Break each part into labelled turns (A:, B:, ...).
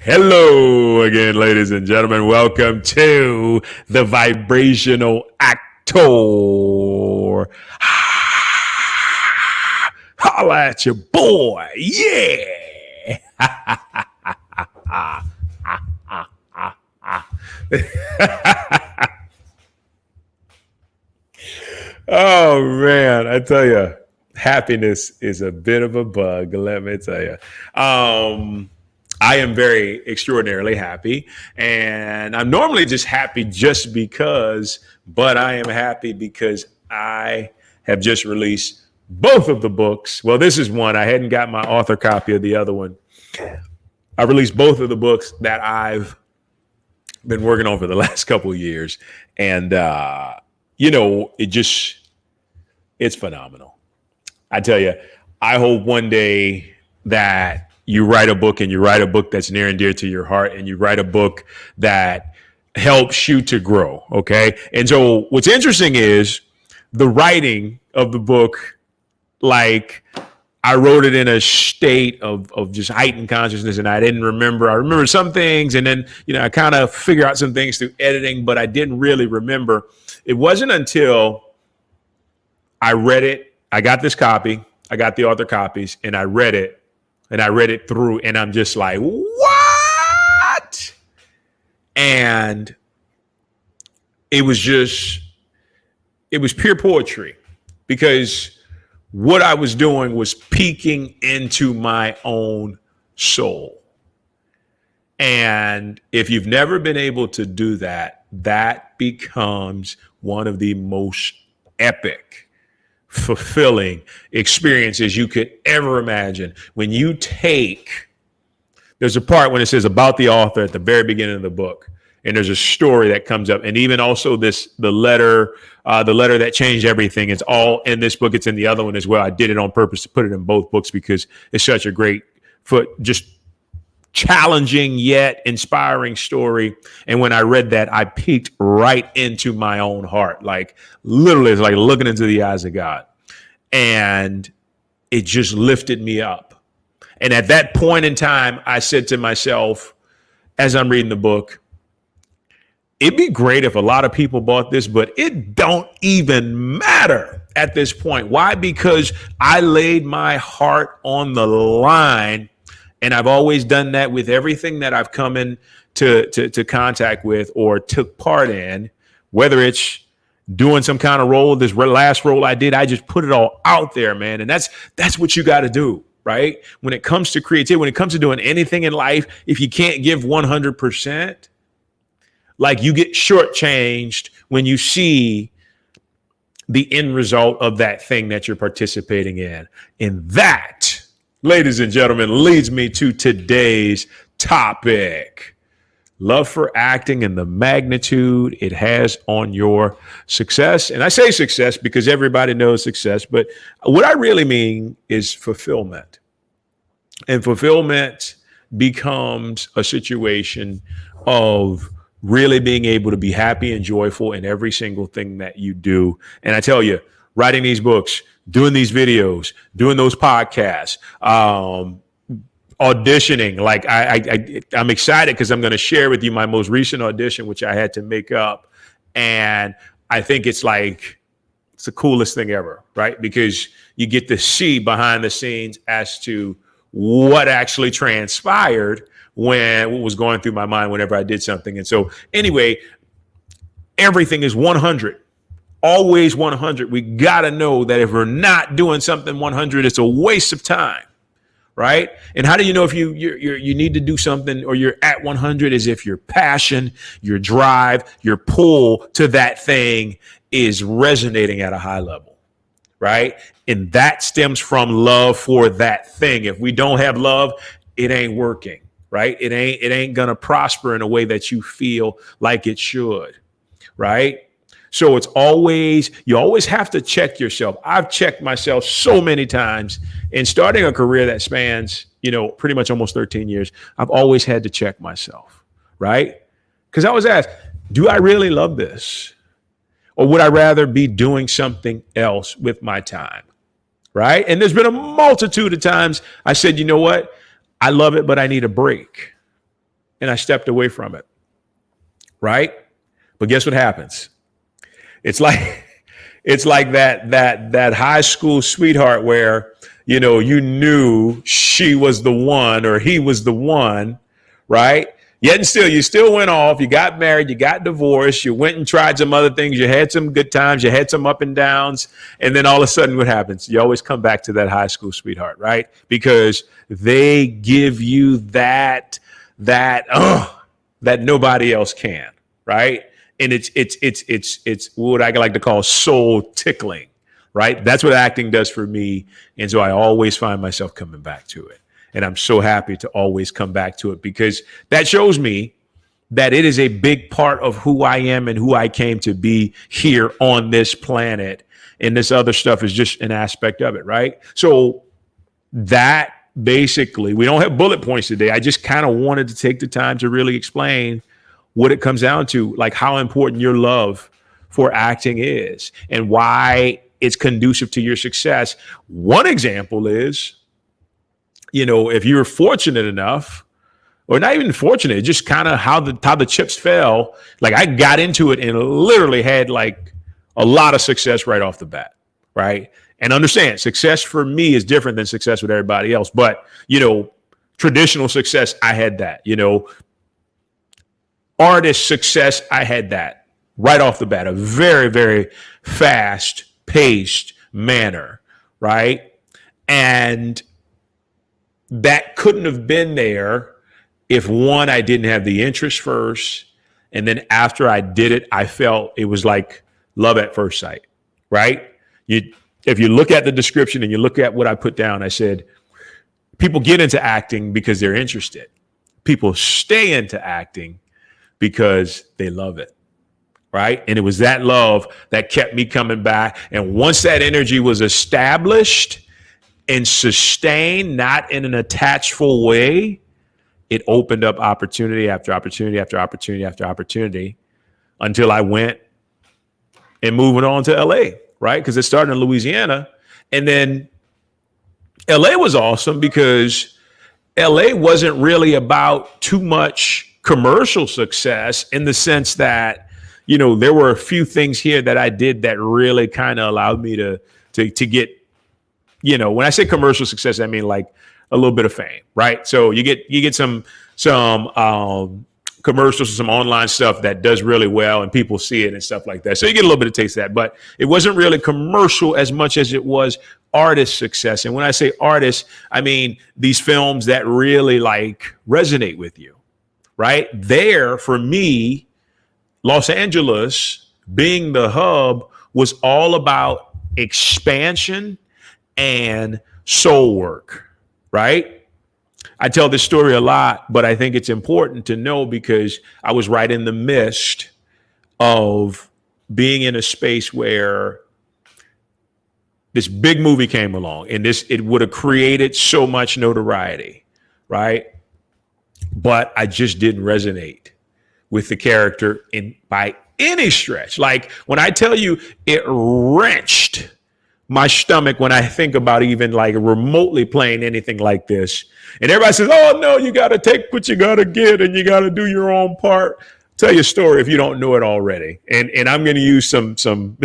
A: Hello again, ladies and gentlemen. Welcome to the Vibrational Actor. Holla at your boy. Yeah. Oh, man. I tell you, happiness is a bit of a bug. Let me tell you. I am very extraordinarily happy, and I'm normally just happy just because, but I am happy because I have just released both of the books. Well, this is one. I hadn't got my author copy of the other one. I released both of the books that I've been working on for the last couple of years, and it's phenomenal. I tell you, I hope one day that you write a book, and you write a book that's near and dear to your heart, and you write a book that helps you to grow. Okay. And so what's interesting is the writing of the book, like I wrote it in a state of just heightened consciousness, and I remember some things, and then, I kind of figure out some things through editing, but I didn't really remember. It wasn't until I read it. I got this copy. I got the author copies, and I read it. And I read it through, and I'm just like, what? And it was pure poetry, because what I was doing was peeking into my own soul. And if you've never been able to do that, that becomes one of the most epic, fulfilling experiences you could ever imagine. When you there's a part when it says about the author at the very beginning of the book, and there's a story that comes up, and even also the letter that changed everything. It's all in this book. It's in the other one as well. I did it on purpose to put it in both books because it's such a great, just challenging yet inspiring story. And when I read that, I peeked right into my own heart. Like literally, it's like looking into the eyes of God. And it just lifted me up. And at that point in time, I said to myself, as I'm reading the book, it'd be great if a lot of people bought this, but it don't even matter at this point. Why? Because I laid my heart on the line. And I've always done that with everything that I've come in to contact with or took part in, whether it's doing some kind of role. This last role I did, I just put it all out there, man. And that's what you got to do, right? When it comes to creativity, when it comes to doing anything in life, if you can't give 100%, like you get shortchanged when you see the end result of that thing that you're participating in. And that, ladies and gentlemen, leads me to today's topic: love for acting and the magnitude it has on your success. And I say success because everybody knows success, but what I really mean is fulfillment. And fulfillment becomes a situation of really being able to be happy and joyful in every single thing that you do. And I tell you, writing these books, doing these videos, doing those podcasts, auditioning. Like I'm excited because I'm going to share with you my most recent audition, which I had to make up. And I think it's the coolest thing ever, right? Because you get to see behind the scenes as to what actually transpired what was going through my mind whenever I did something. And so anyway, everything is 100. Always 100. We got to know that if we're not doing something 100, it's a waste of time, right? And how do you know if you need to do something or you're at 100? Is if your passion, your drive, your pull to that thing is resonating at a high level, right? And that stems from love for that thing. If we don't have love, it ain't working, right? It ain't gonna prosper in a way that you feel like it should, right? So you always have to check yourself. I've checked myself so many times in starting a career that spans, pretty much almost 13 years. I've always had to check myself, right? Because I was asked, do I really love this? Or would I rather be doing something else with my time, right? And there's been a multitude of times I said, you know what? I love it, but I need a break. and I stepped away from it. Right. But guess what happens? It's like that high school sweetheart where, you know, you knew she was the one or he was the one, right? Yet and still, you still went off, you got married, you got divorced, you went and tried some other things, you had some good times, you had some up and downs, and then all of a sudden what happens? You always come back to that high school sweetheart, right? Because they give you that nobody else can, right? And it's what I like to call soul tickling, right? That's what acting does for me. And so I always find myself coming back to it. And I'm so happy to always come back to it because that shows me that it is a big part of who I am and who I came to be here on this planet. And this other stuff is just an aspect of it, right? So that basically, we don't have bullet points today. I just kind of wanted to take the time to really explain what it comes down to, like how important your love for acting is and why it's conducive to your success. One example is, you know, if you're fortunate enough, or not even fortunate, just kind of how the chips fell. Like I got into it and literally had like a lot of success right off the bat, right? And understand, success for me is different than success with everybody else. But, you know, traditional success, I had that, you know. Artist success, I had that right off the bat, a very, very fast paced manner, right? And that couldn't have been there if one, I didn't have the interest first. And then after I did it, I felt it was like love at first sight, right? If you look at the description and you look at what I put down, I said, people get into acting because they're interested. People stay into acting because they love it, right? And it was that love that kept me coming back. And once that energy was established and sustained, not in an attachful way, it opened up opportunity after opportunity after opportunity after opportunity until I went and moving on to LA, right? Because it started in Louisiana. And then LA was awesome because LA wasn't really about too much commercial success in the sense that, you know, there were a few things here that I did that really kind of allowed me to get, you know, when I say commercial success, I mean like a little bit of fame, right? So you get some commercials, some online stuff that does really well and people see it and stuff like that. So you get a little bit of taste of that, but it wasn't really commercial as much as it was artist success. And when I say artist, I mean these films that really like resonate with you, right? There, for me, Los Angeles being the hub was all about expansion and soul work, right? I tell this story a lot, but I think it's important to know because I was right in the midst of being in a space where this big movie came along and it would have created so much notoriety, right? But I just didn't resonate with the character by any stretch. Like when I tell you it wrenched my stomach when I think about even like remotely playing anything like this. And everybody says, oh no, you got to take what you got to get and you got to do your own part. Tell you a story if you don't know it already. And I'm going to use some some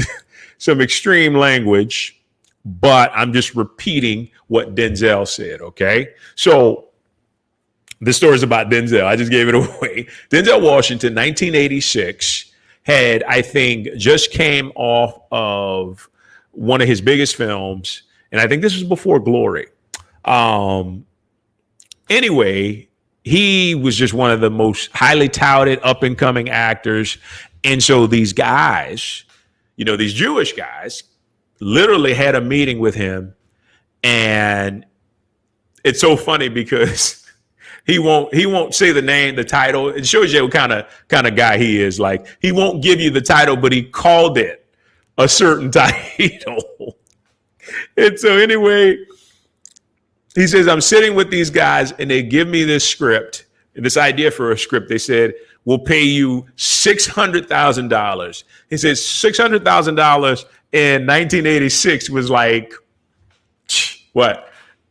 A: extreme language, but I'm just repeating what Denzel said. Okay. So this story is about Denzel. I just gave it away. Denzel Washington, 1986, had, I think, just came off of one of his biggest films. And I think this was before Glory. Anyway, he was just one of the most highly touted up and coming actors. And so these guys, you know, these Jewish guys literally had a meeting with him. And it's so funny because he won't say the name, the title. It shows you what kind of guy he is. Like, he won't give you the title, but he called it a certain title. And so anyway, he says, I'm sitting with these guys and they give me this script, this idea for a script. They said, we'll pay you $600,000. He says $600,000 in 1986 was like, what,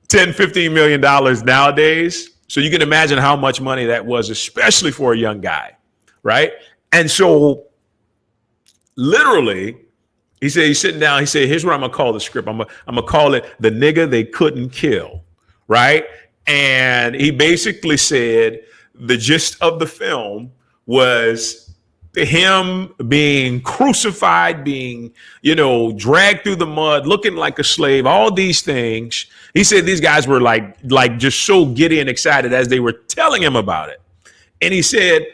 A: $10, $15 million nowadays. So you can imagine how much money that was, especially for a young guy, right? And so literally, he said, he's sitting down. He said, here's what I'm going to call the script. I'm gonna call it The Nigga They Couldn't Kill, right? And he basically said the gist of the film was him being crucified, being, dragged through the mud, looking like a slave, all these things. He said these guys were like just so giddy and excited as they were telling him about it. And he said,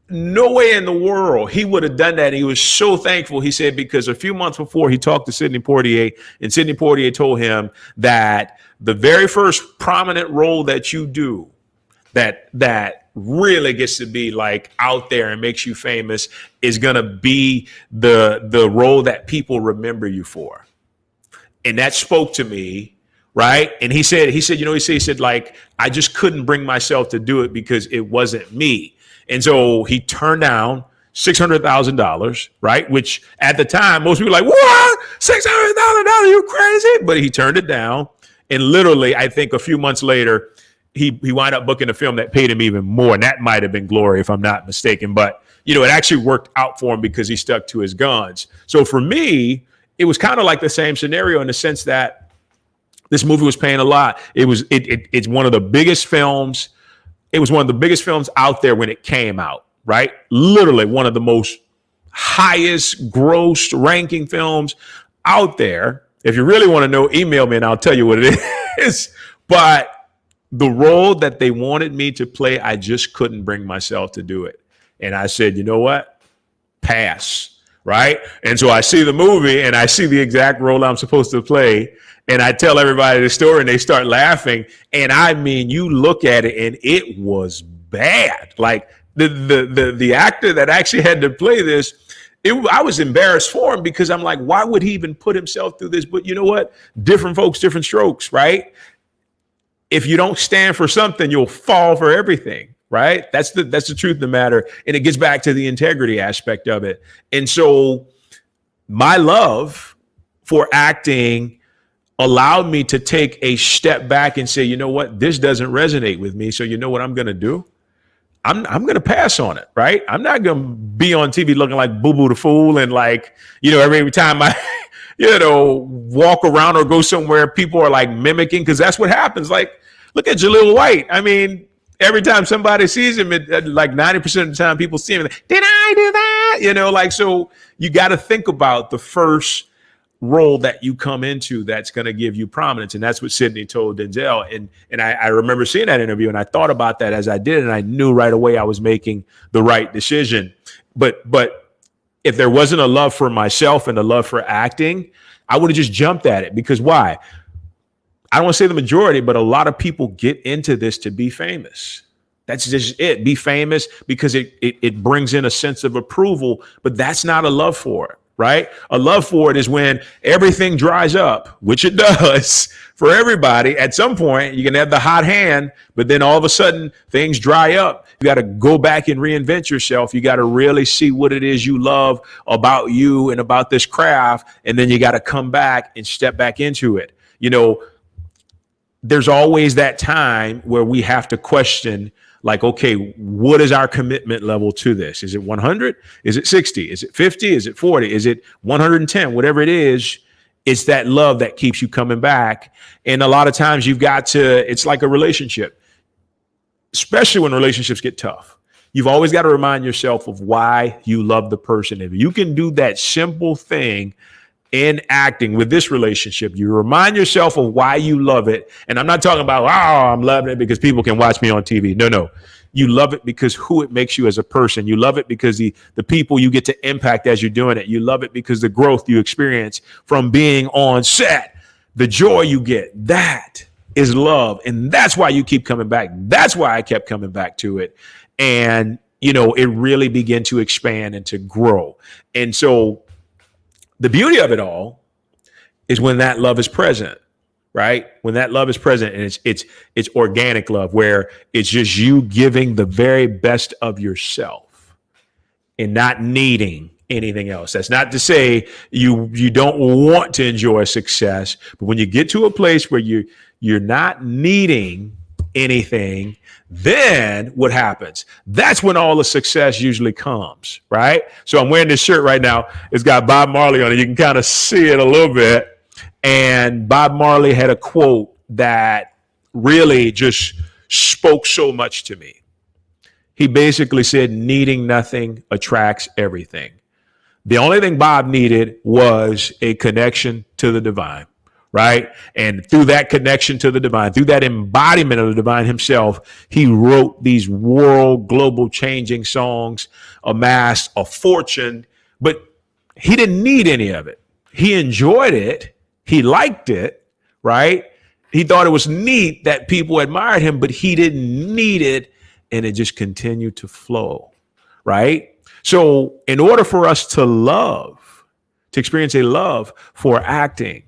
A: no way in the world he would have done that. He was so thankful. He said, because a few months before he talked to Sidney Poitier, and Sidney Poitier told him that the very first prominent role that you do that really gets to be like out there and makes you famous is going to be the role that people remember you for. And that spoke to me. Right. And he said, like, I just couldn't bring myself to do it because it wasn't me. And so he turned down $600,000, right? Which at the time, most people were like, what? $600,000? You crazy? But he turned it down. And literally, I think a few months later, he wound up booking a film that paid him even more. And that might have been Glory, if I'm not mistaken. But, it actually worked out for him because he stuck to his guns. So for me, it was kind of like the same scenario in the sense that this movie was paying a lot. It's one of the biggest films. It was one of the biggest films out there when it came out, right? Literally one of the most highest grossed ranking films out there. If you really want to know, email me and I'll tell you what it is. But the role that they wanted me to play, I just couldn't bring myself to do it. And I said, you know what? Pass, right? And so I see the movie and I see the exact role I'm supposed to play. And I tell everybody the story and they start laughing. And I mean, you look at it and it was bad. Like the actor that actually had to play this, I was embarrassed for him because I'm like, why would he even put himself through this? But you know what? Different folks, different strokes, right? If you don't stand for something, you'll fall for everything, right? That's the truth of the matter. And it gets back to the integrity aspect of it. And so my love for acting allowed me to take a step back and say, you know what, this doesn't resonate with me. So you know what I'm going to do? I'm going to pass on it, right? I'm not going to be on TV looking like Boo Boo the Fool. And like, every time I, walk around or go somewhere, people are like mimicking, because that's what happens. Like, look at Jaleel White. I mean, every time somebody sees him, like 90% of the time people see him, like, did I do that? So you got to think about the first role that you come into that's going to give you prominence. And that's what Sidney told Denzel. And I remember seeing that interview and I thought about that as I did. And I knew right away I was making the right decision. But if there wasn't a love for myself and a love for acting, I would have just jumped at it. Because why? I don't want to say the majority, but a lot of people get into this to be famous. That's just it. Be famous because it brings in a sense of approval, but that's not a love for it. Right? A love for it is when everything dries up, which it does for everybody. At some point, you can have the hot hand, but then all of a sudden things dry up. You got to go back and reinvent yourself. You got to really see what it is you love about you and about this craft. And then you got to come back and step back into it. There's always that time where we have to question, like, okay, what is our commitment level to this? Is it 100? Is it 60? Is it 50? Is it 40? Is it 110? Whatever it is, it's that love that keeps you coming back. And a lot of times it's like a relationship, especially when relationships get tough. You've always got to remind yourself of why you love the person. If you can do that simple thing in acting with this relationship, you remind yourself of why you love it. And I'm not talking about, I'm loving it because people can watch me on TV. No. You love it because who it makes you as a person. You love it because the people you get to impact as you're doing it. You love it because the growth you experience from being on set, the joy you get, that is love. And that's why you keep coming back. That's why I kept coming back to it. And, it really began to expand and to grow. And so the beauty of it all is when that love is present, right? When that love is present and it's organic love, where it's just you giving the very best of yourself and not needing anything else. That's not to say you don't want to enjoy success, but when you get to a place where you're not needing anything, then what happens? That's when all the success usually comes, right? So I'm wearing this shirt right now. It's got Bob Marley on it. You can kind of see it a little bit. And Bob Marley had a quote that really just spoke so much to me. He basically said, needing nothing attracts everything. The only thing Bob needed was a connection to the divine, right? And through that connection to the divine, through that embodiment of the divine himself, he wrote these world, global changing songs, amassed a fortune, but he didn't need any of it. He enjoyed it. He liked it, right? He thought it was neat that people admired him, but he didn't need it. And it just continued to flow, right? So in order for us to love, to experience a love for acting,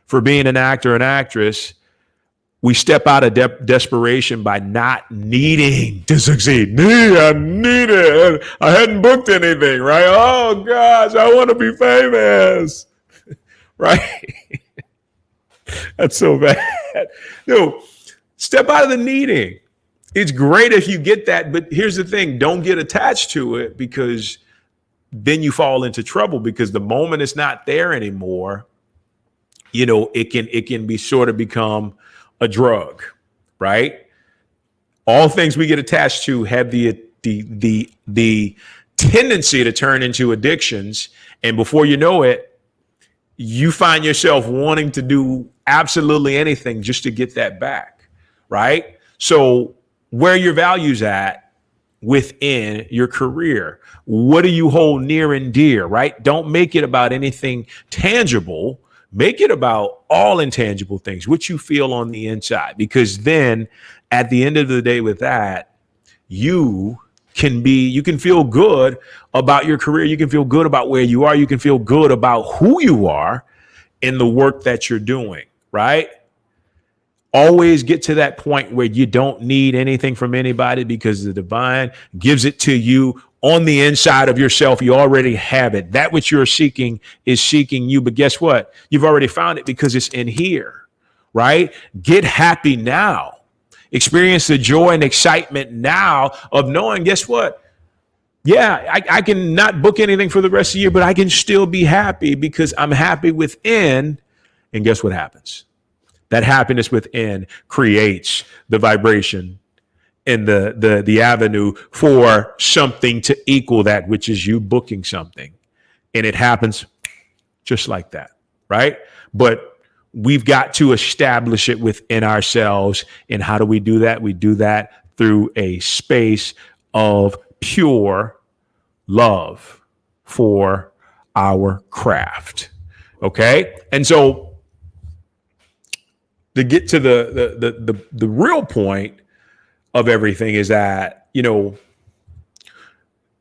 A: for being an actor and actress, we step out of desperation by not needing to succeed. I need it. I hadn't booked anything, right? Oh gosh, I want to be famous, right? That's so bad. No, step out of the needing. It's great if you get that, but here's the thing, don't get attached to it, because then you fall into trouble, because the moment it's not there anymore, you know, it can be sort of become a drug, right? All things we get attached to have the tendency to turn into addictions. And before you know it, you find yourself wanting to do absolutely anything just to get that back, right? So where are your values at within your career? What do you hold near and dear, right? Don't make it about anything tangible. Make it about all intangible things, what you feel on the inside, because then at the end of the day with that, you can feel good about your career. You can feel good about where you are. You can feel good about who you are in the work that you're doing, right? Always get to that point where you don't need anything from anybody, because the divine gives it to you on the inside of yourself. You already have it. That which you're seeking is seeking you. But guess what? You've already found it, because it's in here, right? Get happy now. Experience the joy and excitement now of knowing, guess what? Yeah, I can not book anything for the rest of the year, but I can still be happy because I'm happy within. And guess what happens? That happiness within creates the vibration and the avenue for something to equal that, which is you booking something. And it happens just like that, right? But we've got to establish it within ourselves. And how do we do that? We do that through a space of pure love for our craft. Okay? And so to get to the real point of everything is that, you know,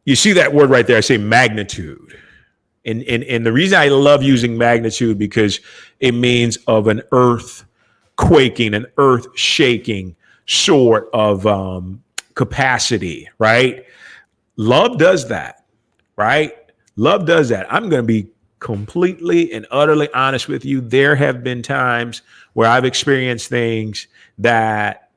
A: you see that word right there. I say magnitude. And the reason I love using magnitude, because it means of an earth quaking, an earth shaking sort of capacity, right? Love does that, right? Love does that. I'm going to be completely and utterly honest with you. There have been times where I've experienced things that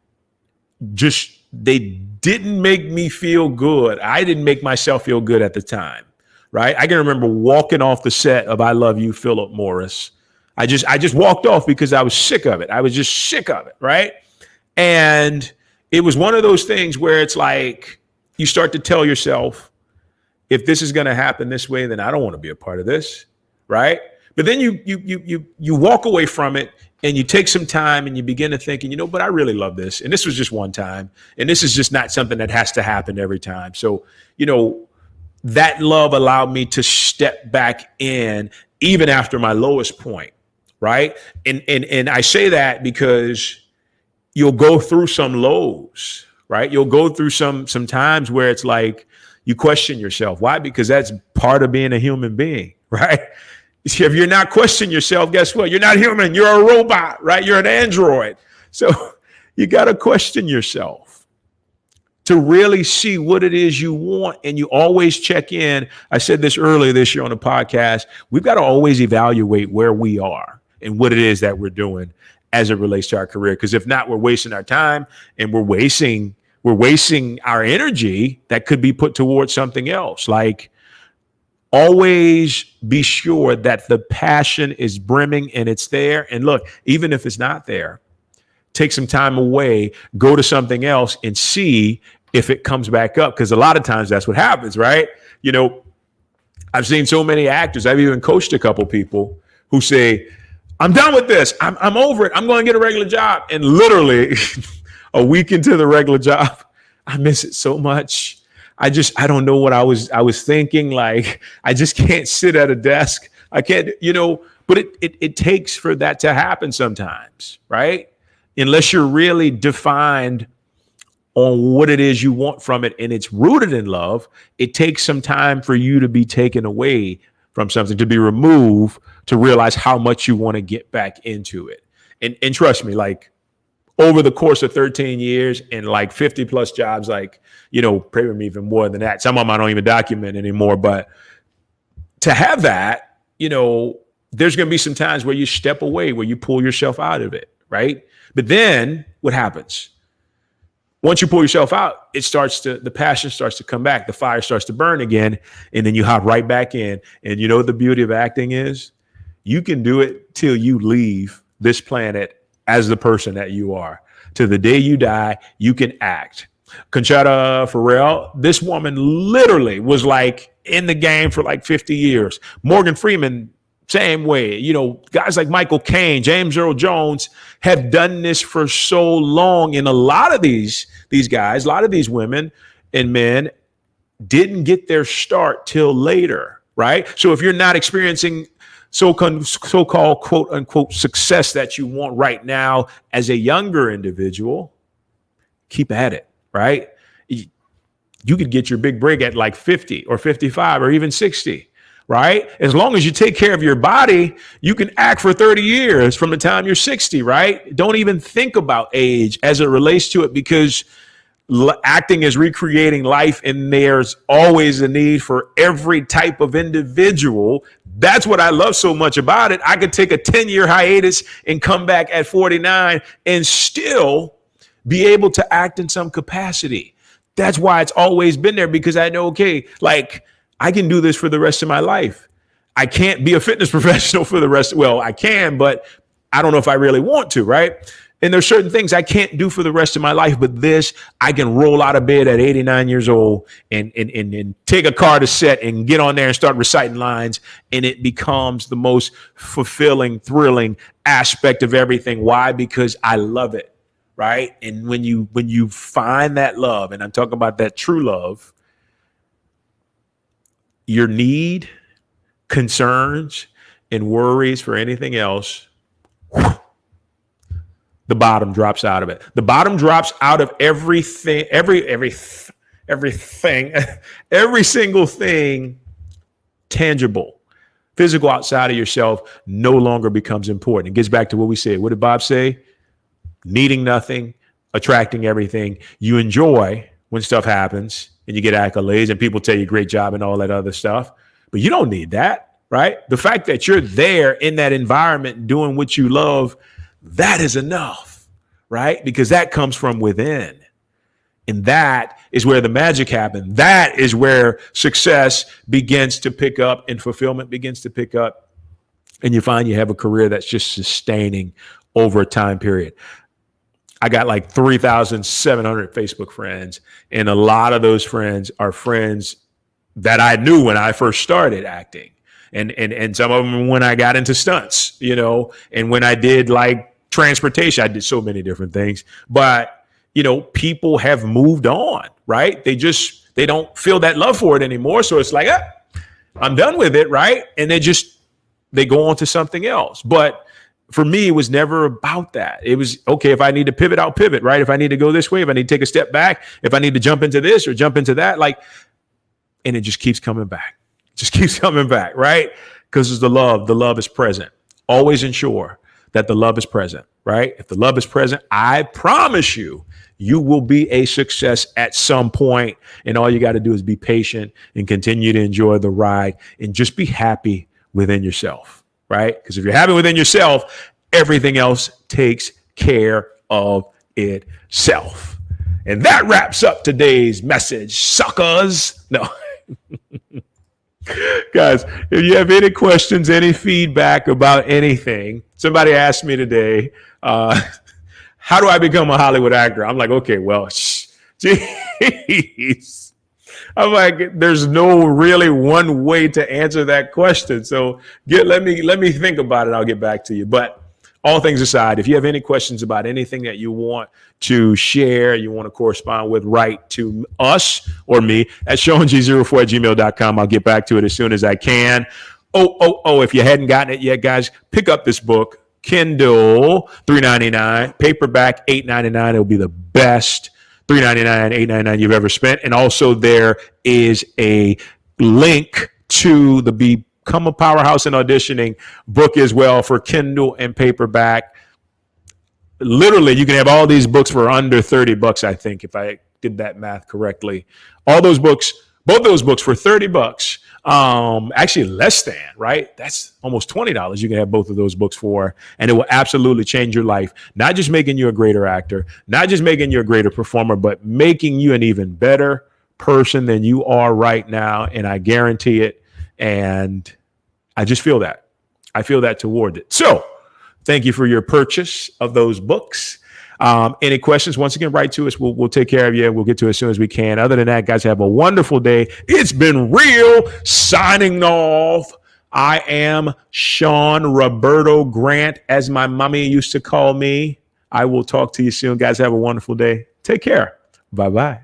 A: they didn't make me feel good. I didn't make myself feel good at the time, right? I can remember walking off the set of I Love You, Philip Morris. I just walked off because I was sick of it. I was just sick of it, right? And it was one of those things where it's like you start to tell yourself, if this is going to happen this way, then I don't want to be a part of this, right? But then you walk away from it and you take some time and you begin to think, you know, but I really love this. And this was just one time. And this is just not something that has to happen every time. So, you know, that love allowed me to step back in even after my lowest point, right? And I say that because you'll go through some lows, right? You'll go through some times where it's like you question yourself. Why? Because that's part of being a human being, right? If you're not questioning yourself, guess what? You're not human. You're a robot, right? You're an android. So you got to question yourself to really see what it is you want. And you always check in. I said this earlier this year on the podcast. We've got to always evaluate where we are and what it is that we're doing as it relates to our career. Because if not, we're wasting our time and we're wasting our energy that could be put towards something else. Like, always be sure that the passion is brimming and it's there. And look, even if it's not there, take some time away, go to something else and see if it comes back up. Because a lot of times that's what happens, right? You know, I've seen so many actors. I've even coached a couple people who say, I'm done with this. I'm over it. I'm going to get a regular job. And literally a week into the regular job, I miss it so much. I don't know what I was thinking. Like, I just can't sit at a desk. I can't, but it takes for that to happen sometimes, right? Unless you're really defined on what it is you want from it and it's rooted in love, it takes some time for you to be taken away from something, to be removed, to realize how much you want to get back into it. And trust me, like, over the course of 13 years and like 50 plus jobs, like, probably even more than that. Some of them I don't even document anymore. But to have that, there's going to be some times where you step away, where you pull yourself out of it, right? But then what happens? Once you pull yourself out, the passion starts to come back. The fire starts to burn again. And then you hop right back in. And you know what the beauty of acting is? You can do it till you leave this planet as the person that you are. To the day you die, you can act. Conchata Ferrell, this woman literally was like in the game for like 50 years. Morgan Freeman, same way. Guys like Michael Caine, James Earl Jones have done this for so long. And a lot of these guys, a lot of these women and men didn't get their start till later, right? So if you're not experiencing so-called quote unquote success that you want right now as a younger individual, keep at it, right? You could get your big break at like 50 or 55 or even 60, right? As long as you take care of your body, you can act for 30 years from the time you're 60, right? Don't even think about age as it relates to it, because acting is recreating life, and there's always a need for every type of individual. That's what I love so much about it. I could take a 10-year hiatus and come back at 49 and still be able to act in some capacity. That's why it's always been there, because I know, okay, like, I can do this for the rest of my life. I can't be a fitness professional for the rest. Well, I can, but I don't know if I really want to, right? And there's certain things I can't do for the rest of my life, but this, I can roll out of bed at 89 years old and take a car to set and get on there and start reciting lines. And it becomes the most fulfilling, thrilling aspect of everything. Why? Because I love it, right? And when you find that love, and I'm talking about that true love, your need, concerns, and worries for anything else, the bottom drops out of it. The bottom drops out of everything, everything, every single thing tangible, physical outside of yourself no longer becomes important. It gets back to what we said. What did Bob say? Needing nothing, attracting everything. You enjoy when stuff happens and you get accolades and people tell you great job and all that other stuff, but you don't need that, right? The fact that you're there in that environment doing what you love, that is enough, right? Because that comes from within. And that is where the magic happens. That is where success begins to pick up and fulfillment begins to pick up. And you find you have a career that's just sustaining over a time period. I got like 3,700 Facebook friends. And a lot of those friends are friends that I knew when I first started acting. And some of them when I got into stunts, and when I did like transportation, I did so many different things, but people have moved on, right? They don't feel that love for it anymore. So it's like, I'm done with it. Right. And they go on to something else. But for me, it was never about that. It was, okay, if I need to pivot, I'll pivot, right? If I need to go this way, if I need to take a step back, if I need to jump into this or jump into that, and it just keeps coming back. Just keeps coming back, right? Because it's the love is present. Always ensure that the love is present, right? If the love is present, I promise you, you will be a success at some point. And all you got to do is be patient and continue to enjoy the ride and just be happy within yourself, right? Because if you're happy within yourself, Everything else takes care of itself. And that wraps up today's message, suckers. No. Guys, if you have any questions, any feedback about anything, somebody asked me today, how do I become a Hollywood actor? I'm like, okay, well, geez. I'm like, there's no really one way to answer that question. So let me think about it. I'll get back to you. But all things aside, if you have any questions about anything that you want to share, you want to correspond with, write to us or me at SeanG04@gmail.com. I'll get back to it as soon as I can. If you hadn't gotten it yet, guys, pick up this book. Kindle, $3.99. Paperback, $8.99. It'll be the best $3.99, $8.99 you've ever spent. And also there is a link to the Become a Powerhouse in Auditioning book as well for Kindle and paperback. Literally, you can have all these books for under $30, I think, if I did that math correctly. All those books, both those books for $30. Actually less than, right? That's almost $20 you can have both of those books for, and it will absolutely change your life. Not just making you a greater actor, not just making you a greater performer, but making you an even better person than you are right now. And I guarantee it. And I just feel that. I feel that toward it. So thank you for your purchase of those books. Any questions, once again, write to us. We'll take care of you. We'll get to it as soon as we can. Other than that, guys, have a wonderful day. It's been real. Signing off. I am Sean Roberto Grant, as my mommy used to call me. I will talk to you soon, guys. Have a wonderful day. Take care. Bye-bye.